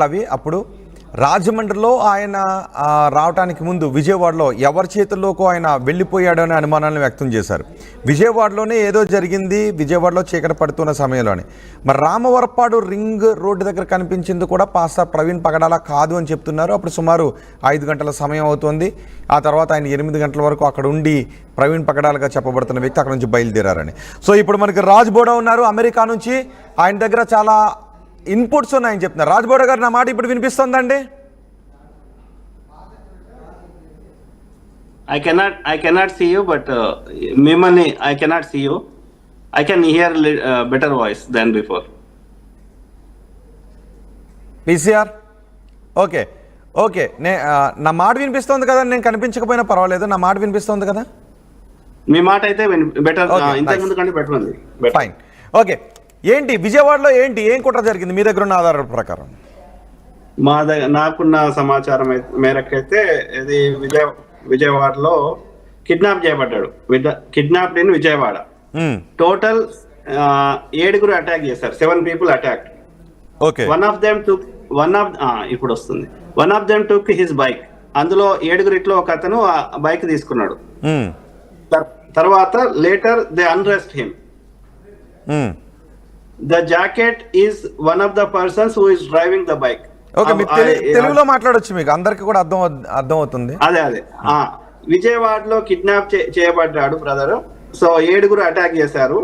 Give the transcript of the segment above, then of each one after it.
అవి అప్పుడు రాజమండ్రిలో ఆయన రావడానికి ముందు విజయవాడలో ఎవరి చేతుల్లోకి ఆయన వెళ్ళిపోయాడు అనే అనుమానాలను వ్యక్తం చేశారు. విజయవాడలోనే ఏదో జరిగింది, విజయవాడలో చీకటి పడుతున్న సమయంలోనే. మరి రామవరపాడు రింగ్ రోడ్డు దగ్గర కనిపించింది కూడా పాస్టర్ ప్రవీణ్ పగడాల కాదు అని చెప్తున్నారు. అప్పుడు సుమారు 5 గంటల సమయం అవుతుంది. ఆ తర్వాత ఆయన 8 గంటల వరకు అక్కడ ఉండి ప్రవీణ్ పగడాలుగా చెప్పబడుతున్న వ్యక్తి అక్కడ నుంచి బయలుదేరారని. సో ఇప్పుడు మనకి రాజ్ బోడా ఉన్నారు అమెరికా నుంచి. ఆయన దగ్గర చాలా ఇన్పుట్స్ ఉన్నాయని చెప్తున్నారు. రాజ్ బోడా గారు, నా మాట ఇప్పుడు వినిపిస్తుందండి? I cannot see you, but Mimani, I cannot see you. I can hear better voice than before. PCR? Okay okay, నా మాట వినిపిస్తుంది కదా? నేను కనిపించకపోయినా పర్వాలేదు, నా మాట వినిపిస్తుంది కదా? మీ మాట అయితే బెటర్, ఇంతకు ముందు కంటే బెటర్ ఉంది. Fine, okay. ఏంటి విజయవాడలో ఏం కుట్ర జరిగింది మీ దగ్గర ఉన్న ఆధారాల ప్రకారం? నాకున్న సమాచారం మేరకైతే ఇది విజయవాడలో కిడ్నాప్ చేయబడ్డాడు. Kidnap in Vijayawada. Total 7 attack చేశారు. 7 people అటాక్. ఓకే. ఇప్పుడు వస్తుంది. One of them took his bike. అందులో 7 ఒక అతను ఆ బైక్ తీసుకున్నాడు. తర్వాత later they arrest him. The jacket is one of the persons who is driving the bike. Okay, మీరు తెలుగులో మాట్లాడొచ్చు, మీకు అందరికి కూడా అర్థం అవుతుంది. అదే విజయవాడలో కిడ్నాప్ చేయబడ్డాడు బ్రదర్. సో 7 అటాక్ చేశారు.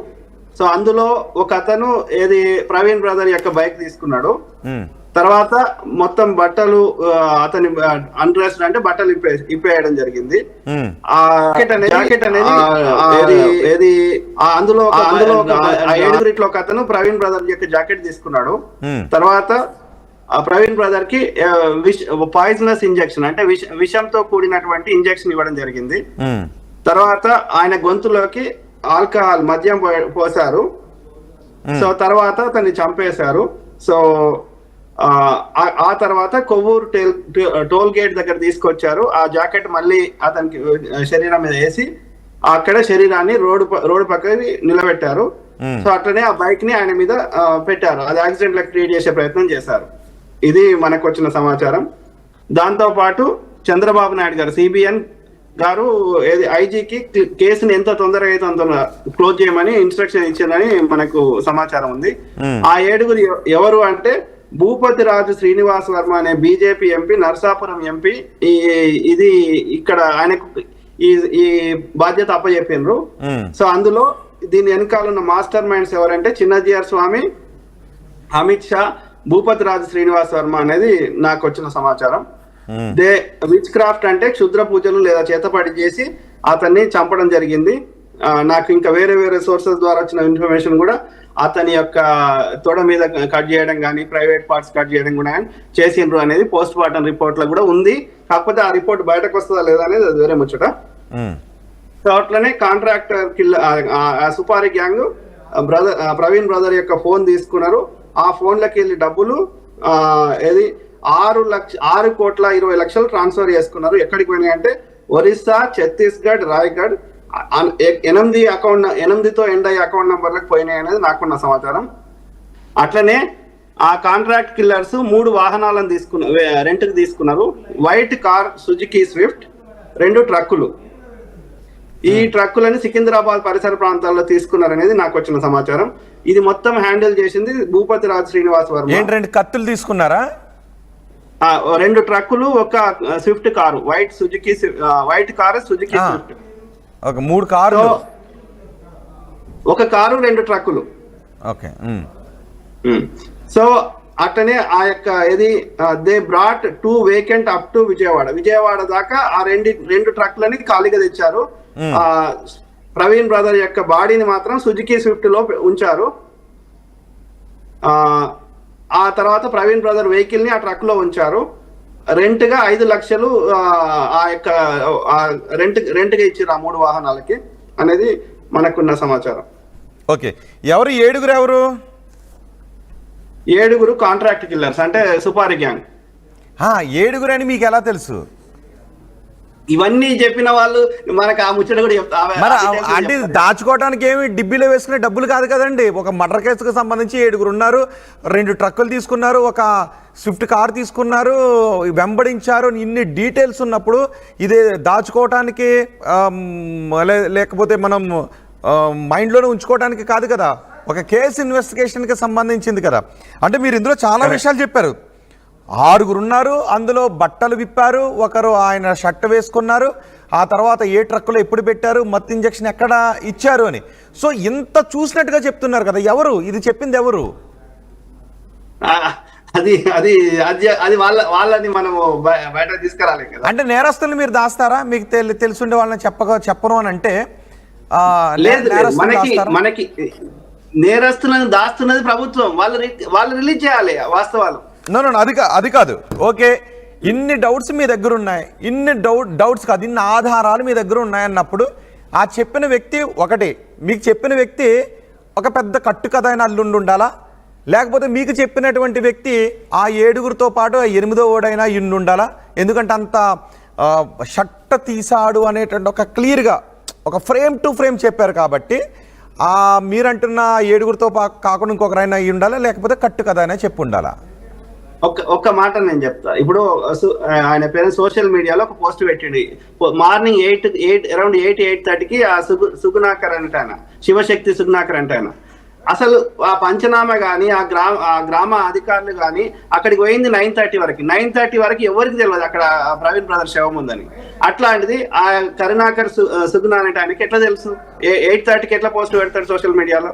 సో అందులో ఒక అతను ఏది ప్రవీణ్ బ్రదర్ యొక్క బైక్ తీసుకున్నాడు. తర్వాత మొత్తం బట్టలు అతని అన్డ్రెస్డ్ అంటే బట్టలు ఇప్పేయడం జరిగింది. ఆ జాకెట్ అనేది ఏది అందులో 7 ఒక అతను ప్రవీణ్ బ్రదర్ యొక్క జాకెట్ తీసుకున్నాడు. తర్వాత ప్రవీణ్ బ్రదర్ కి పాయిజనస్ ఇంజెక్షన్ అంటే విషంతో కూడినటువంటి ఇంజెక్షన్ ఇవ్వడం జరిగింది. తర్వాత ఆయన గొంతులోకి ఆల్కహాల్ మద్యం పోసారు. సో తర్వాత అతన్ని చంపేశారు. సో ఆ తర్వాత కొవ్వూరు టోల్ గేట్ దగ్గర తీసుకొచ్చారు. ఆ జాకెట్ మళ్ళీ అతనికి శరీరం మీద వేసి అక్కడ శరీరాన్ని రోడ్డు పక్కకి నిలబెట్టారు. సో అట్లనే ఆ బైక్ ని ఆయన మీద పెట్టారు. అది యాక్సిడెంట్ లా క్రియేట్ చేసే ప్రయత్నం చేశారు. ఇది మనకు వచ్చిన సమాచారం. దాంతో పాటు చంద్రబాబు నాయుడు గారు సిబిఎన్ గారు ఐజీకి కేసుని ఎంత తొందరగా అయితే అంత క్లోజ్ చేయమని ఇన్స్ట్రక్షన్ ఇచ్చిందని మనకు సమాచారం ఉంది. ఆ 7 ఎవరు అంటే భూపతి రాజు శ్రీనివాస్ వర్మ అనే బీజేపీ ఎంపీ, నర్సాపురం ఎంపీ. ఇది ఇక్కడ ఆయనకు ఈ బాధ్యత అప్పచెప్పినరు. సో అందులో దీని వెనకాల ఉన్న మాస్టర్ మైండ్స్ ఎవరంటే చిన్నజీఆర్ స్వామి, అమిత్ షా, భూపతి రాజు శ్రీనివాస్ వర్మ అనేది నాకు వచ్చిన సమాచారం. దే విచ్ క్రాఫ్ట్ అంటే క్షుద్ర పూజలు లేదా చేతపడి చేసి అతన్ని చంపడం జరిగింది. నాకు ఇంకా వేరే సోర్సెస్ ద్వారా వచ్చిన ఇన్ఫర్మేషన్ కూడా అతని యొక్క తొడ మీద కట్ చేయడం కానీ ప్రైవేట్ పార్ట్స్ కట్ చేయడం కూడా చేసిండ్రు అనేది పోస్ట్ మార్టం రిపోర్ట్ లో కూడా ఉంది. కాకపోతే ఆ రిపోర్ట్ బయటకు వస్తుందా లేదా అనేది అది వేరే ముచ్చట. సో అట్లనే కాంట్రాక్టర్ సుపారి గ్యాంగ్ ప్రవీణ్ బ్రదర్ యొక్క ఫోన్ తీసుకున్నారు. ఆ ఫోన్లకి వెళ్ళి డబ్బులు 6,20,00,000 ట్రాన్స్ఫర్ చేసుకున్నారు. ఎక్కడికి పోయినాయి అంటే ఒరిస్సా, ఛత్తీస్గఢ్, రాయ్గఢ్ 8తో ఎండ్ అయ్యే అకౌంట్ నంబర్లకు పోయినాయి అనేది నాకున్న సమాచారం. అట్లనే ఆ కాంట్రాక్ట్ కిల్లర్స్ 3 వాహనాలను రెంట్కి తీసుకున్నారు. వైట్ కార్ సుజుకి స్విఫ్ట్, 2 ట్రక్కులు. ఈ ట్రక్కులని సికింద్రాబాద్ పరిసర ప్రాంతాల్లో తీసుకున్నారనేది నాకు వచ్చిన సమాచారం. ఇది మొత్తం హ్యాండిల్ చేసింది భూపతి రాజు శ్రీనివాస్ వర్మ. 2 కత్తులు తీసుకున్నారా? 2 ట్రక్కులు, ఒక Swift car, white car Suzuki Swift. 3 కార్లు, ఒక కారు, 2 ట్రక్కులు. ఓకే. సో అట్లనే ఆ యొక్క they brought 2 vacant up to Vijayawada దాకా ఆ 2 ట్రక్లని ఖాళీగా తెచ్చారు. ప్రవీణ్ బ్రదర్ యొక్క బాడీని మాత్రం సుజుకి స్విఫ్ట్ లో ఉంచారు. ఆ తర్వాత ప్రవీణ్ బ్రదర్ వెహికల్ ని ఆ ట్రక్ లో ఉంచారు. రెంట్ గా 5 లక్షలు ఆ యొక్క రెంట్ గా ఇచ్చారు ఆ 3 వాహనాలకి అనేది మనకున్న సమాచారం. ఓకే, ఎవరు 7 కాంట్రాక్ట్ కిల్లర్స్ అంటే సుపారి గ్యాంగ్. 7 అని మీకు ఎలా తెలుసు? ఇవన్నీ చెప్పిన వాళ్ళు మనకు ఆ ముచ్చట కూడా చెప్తా మరి అంటే దాచుకోవడానికి ఏమి డిబ్బీలో వేసుకునే డబ్బులు కాదు కదండి. ఒక మర్డర్ కేసుకు సంబంధించి 7 ఉన్నారు, 2 ట్రక్కులు తీసుకున్నారు, ఒక స్విఫ్ట్ కార్ తీసుకున్నారు, వెంబడించారు, ఇన్ని డీటెయిల్స్ ఉన్నప్పుడు ఇది దాచుకోవటానికి లేకపోతే మనం మైండ్లోనే ఉంచుకోవడానికి కాదు కదా, ఒక కేసు ఇన్వెస్టిగేషన్కి సంబంధించింది కదా. అంటే మీరు ఇందులో చాలా విషయాలు చెప్పారు. 6 ఉన్నారు, అందులో బట్టలు విప్పారు, ఒకరు ఆయన షర్ట్ వేసుకున్నారు, ఆ తర్వాత ఏ ట్రక్కులో ఎప్పుడు పెట్టారు, మత్తు ఇంజక్షన్ ఎక్కడ ఇచ్చారు అని. సో ఇంత చూసినట్టుగా చెప్తున్నారు కదా, ఎవరు ఇది చెప్పింది ఎవరు? అది అది అది వాళ్ళని మనము బయట తీసుకురాలి కదా. అంటే నేరస్తులు మీరు దాస్తారా? మీకు తెలుసుండే వాళ్ళని చెప్పను అని అంటే లేదు, మనకి నేరస్తులను దాస్తున్నది ప్రభుత్వం, వాళ్ళు రిలీజ్ చేయాలి వాస్తవాలు. నో అది కాదు. ఓకే, ఇన్ని డౌట్స్ మీ దగ్గర ఉన్నాయి, ఇన్ని డౌట్స్ కాదు, ఇన్ని ఆధారాలు మీ దగ్గర ఉన్నాయన్నప్పుడు ఆ చెప్పిన వ్యక్తి మీకు చెప్పిన వ్యక్తి ఒక పెద్ద కట్టుకథ అయిన అల్లుండి ఉండాలా, లేకపోతే మీకు చెప్పినటువంటి వ్యక్తి ఆ 7గురితో పాటు 8వ ఓడైనా ఇన్ని ఉండాలా? ఎందుకంటే అంత షట్ట తీసాడు అనేటువంటి ఒక క్లియర్గా ఒక ఫ్రేమ్ టు ఫ్రేమ్ చెప్పారు కాబట్టి మీరంటున్న 7గురితో కాకుండా ఇంకొకరైనా అయ్యి ఉండాలా, లేకపోతే కట్టుకథ అయినా చెప్పి ఉండాలా? ఒక్క మాట నేను చెప్తా. ఇప్పుడు ఆయన పేరు సోషల్ మీడియాలో ఒక పోస్ట్ పెట్టింది మార్నింగ్ 8 అరౌండ్ 8:30కి ఆ సుగుణాకర్ అంటే ఆయన, శివశక్తి సుగుణాకర్ అంటే ఆయన. అసలు ఆ పంచనామా కానీ ఆ గ్రామ అధికారులు కానీ అక్కడికి పోయింది 9:30 వరకు. 9:30 వరకు ఎవరికి తెలియదు అక్కడ ప్రవీణ్ బ్రదర్ శవం ఉందని. అట్లాంటిది ఆ కరుణాకర్ సుగుణ అంటే ఆయనకి ఎట్లా తెలుసు? 8:30కి ఎట్లా పోస్ట్ పెడతాడు సోషల్ మీడియాలో?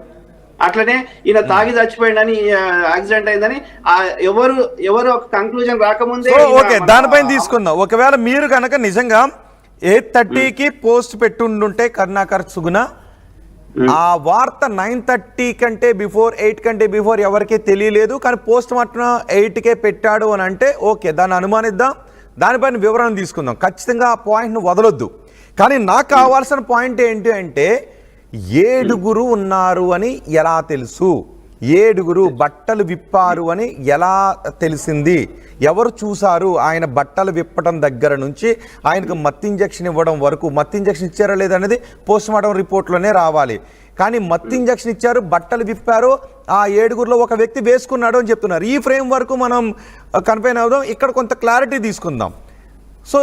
అట్లనే ఈయన తాగి చచ్చిపోయిందని, యాక్సిడెంట్ అయిందని ఎవరు ఒక కంక్లూజన్ రాకముందే ఓకే దానిపైన తీసుకుందాం. ఒకవేళ మీరు కనుక నిజంగా 8:30కి పోస్ట్ పెట్టుండుంటే కరుణాకర్ సుగుణ, ఆ వార్త 9:30 కంటే బిఫోర్ 8 కంటే బిఫోర్ ఎవరికీ తెలియలేదు, కానీ పోస్ట్ మార్టం 8కే పెట్టాడు అని అంటే ఓకే, దాన్ని అనుమానిద్దాం, దానిపైన వివరణ తీసుకుందాం. ఖచ్చితంగా ఆ పాయింట్ను వదలొద్దు. కానీ నాకు కావాల్సిన పాయింట్ ఏంటి అంటే 7 ఉన్నారు అని ఎలా తెలుసు? 7 బట్టలు విప్పారు అని ఎలా తెలిసింది? ఎవరు చూశారు? ఆయన బట్టలు విప్పడం దగ్గర నుంచి ఆయనకు మత్తు ఇంజక్షన్ ఇవ్వడం వరకు, మత్తు ఇంజక్షన్ ఇచ్చారా లేదనేది పోస్ట్ మార్టం రిపోర్ట్లోనే రావాలి. కానీ మత్తు ఇంజక్షన్ ఇచ్చారు, బట్టలు విప్పారు, ఆ 7గురిలో ఒక వ్యక్తి వేసుకున్నాడు అని చెప్తున్నారు. ఈ ఫ్రేమ్ వరకు మనం కన్ఫైన్ అవుదాం, ఇక్కడ కొంత క్లారిటీ తీసుకుందాం. సో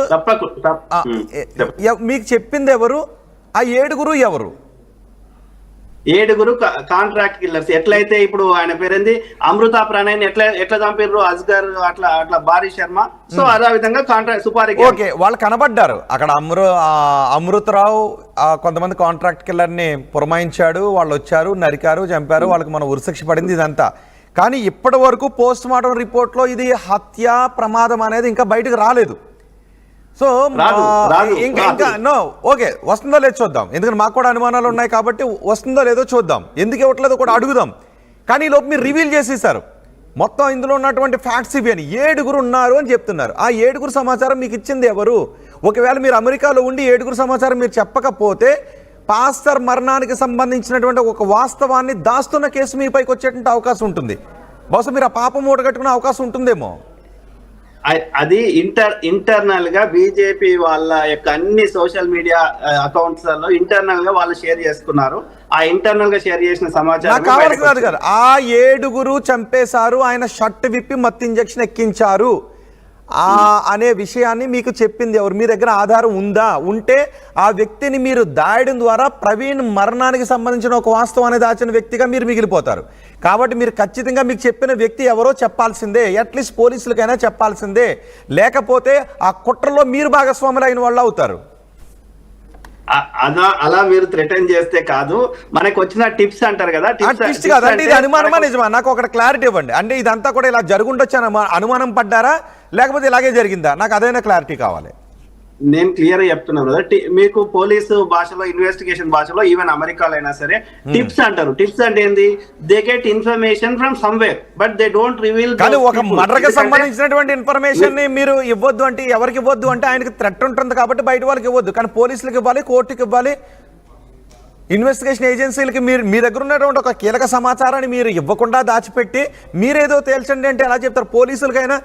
మీకు చెప్పింది ఎవరు? ఆ 7 ఎవరు? 7 కాంట్రాక్ట్ కిల్లర్స్. ఎట్లయితే ఇప్పుడు ఆయన పేరేంది అమృత ప్రణయ్ ఎట్లా చంపారు అజ్గర్, అట్లా భారీ శర్మ. సో అదే విధంగా కాంట్రాక్ట్ సుపారీ. ఓకే, వాళ్ళు కనబడ్డారు అక్కడ. అమృతరావు కొంతమంది కాంట్రాక్ట్ కిల్లర్ ని పురమాయించాడు, వాళ్ళు వచ్చారు, నరికారు, చంపారు, వాళ్ళకి మన ఉరిశిక్ష పడింది ఇదంతా. కానీ ఇప్పటి వరకు పోస్ట్ మార్టం రిపోర్ట్ లో ఇది హత్య ప్రమాదం అనేది ఇంకా బయటకు రాలేదు. సో ఇంకా నో ఓకే, వస్తుందో లేదో చూద్దాం, ఎందుకంటే మాకు కూడా అనుమానాలు ఉన్నాయి కాబట్టి వస్తుందో లేదో చూద్దాం, ఎందుకు ఇవ్వట్లేదో కూడా అడుగుదాం. కానీ ఈ లోపు మీరు రివీల్ చేసేసారు మొత్తం ఇందులో ఉన్నటువంటి ఫ్యాక్ట్స్ ఇవి అని. 7 ఉన్నారు అని చెప్తున్నారు. ఆ 7 సమాచారం మీకు ఇచ్చింది ఎవరు? ఒకవేళ మీరు అమెరికాలో ఉండి 7 సమాచారం మీరు చెప్పకపోతే పాస్టర్ మరణానికి సంబంధించినటువంటి ఒక వాస్తవాన్ని దాస్తున్న కేసు మీపైకి వచ్చేటువంటి అవకాశం ఉంటుంది. బహుశా మీరు ఆ పాపం మూట కట్టుకునే అవకాశం ఉంటుందేమో. అది ఇంటర్నల్ గా బీజేపీ వాళ్ళ యొక్క అన్ని సోషల్ మీడియా అకౌంట్స్ లో ఇంటర్నల్ గా వాళ్ళు షేర్ చేసుకున్నారు. ఆ ఇంటర్నల్ గా షేర్ చేసిన సమాచారం కావాల్సినది కదా. ఆ 7 చంపేశారు, ఆయన షర్ట్ విప్పి మత్తు ఇంజక్షన్ ఎక్కించారు అనే విషయాన్ని మీకు చెప్పింది ఎవరు? మీ దగ్గర ఆధారం ఉందా? ఉంటే ఆ వ్యక్తిని మీరు దాయడం ద్వారా ప్రవీణ్ మరణానికి సంబంధించిన ఒక వాస్తవాన్ని దాచిన వ్యక్తిగా మీరు మిగిలిపోతారు. కాబట్టి మీరు ఖచ్చితంగా మీకు చెప్పిన వ్యక్తి ఎవరో చెప్పాల్సిందే, అట్లీస్ట్ పోలీసులకైనా చెప్పాల్సిందే, లేకపోతే ఆ కుట్రలో మీరు భాగస్వాములు అయిన వాళ్ళు అవుతారు. అలా మీరు థ్రెటన్ చేస్తే కాదు, మనకు వచ్చిన టిప్స్ అంటారు కదా. టిప్స్ కాదంటే ఇది అనుమానమా నిజమా? నాకు ఒక క్లారిటీ ఇవ్వండి. అంటే ఇదంతా కూడా ఇలా జరుగుండొచ్చు అనుమానం పడ్డారా, లేకపోతే ఇలాగే జరిగిందా? నాకు అదైనా క్లారిటీ కావాలి. నేను క్లియర్ గా చెప్తున్నాను కదా, మీకు పోలీసు భాషలో, ఇన్వెస్టిగేషన్ భాషలో, ఈవెన్ అమెరికాలో అయినా సరే టిప్స్ అంటారు. టిప్స్ అంటే ఏంది? They get information from somewhere but they don't reveal. కానీ ఒక మర్డర్ కి సంబంధించినటువంటి ఇన్ఫర్మేషన్ ని మీరు ఇవ్వద్దు అంటే ఎవరికి ఇవ్వద్దు అంటే ఆయనకి థ్రెట్ ఉంటుంది కాబట్టి బయట వాళ్ళకి ఇవ్వద్దు, కానీ పోలీసులకు ఇవ్వాలి, కోర్టుకి ఇవ్వాలి. ఇన్వెస్టిగేషన్ ఏజెన్సీలకి మీ దగ్గర ఉన్నటువంటి ఒక కీలక సమాచారాన్ని మీరు ఇవ్వకుండా దాచిపెట్టి మీరేదో తేల్చండి అంటే ఎలా చెప్తారు? పోలీసులకైనా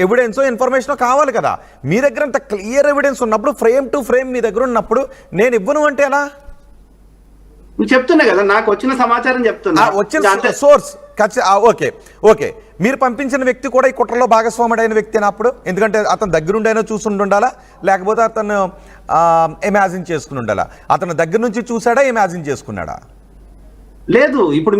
ఎవిడెన్సో ఇన్ఫర్మేషనో కావాలి కదా. మీ దగ్గర అంత క్లియర్ ఎవిడెన్స్ ఉన్నప్పుడు, ఫ్రేమ్ టు ఫ్రేమ్ మీ దగ్గర ఉన్నప్పుడు నేను ఇవ్వను అంటే ఎలా? చెప్తున్నా కదా, నాకు వచ్చిన సమాచారం చెప్తున్నా. వచ్చిన సోర్స్ ఓకే మీరు పంపించిన వ్యక్తి కూడా ఈ కుట్రలో భాగస్వాముడైన వ్యక్తి అప్పుడు, ఎందుకంటే అతను దగ్గరుండైనా చూసుండి ఉండాలా, లేకపోతే అతను ఇమాజిన్ చేసుకుని ఉండాలా? అతను దగ్గర నుంచి చూసాడా, ఇమాజిన్ చేసుకున్నాడా? లేదు, ఇప్పుడు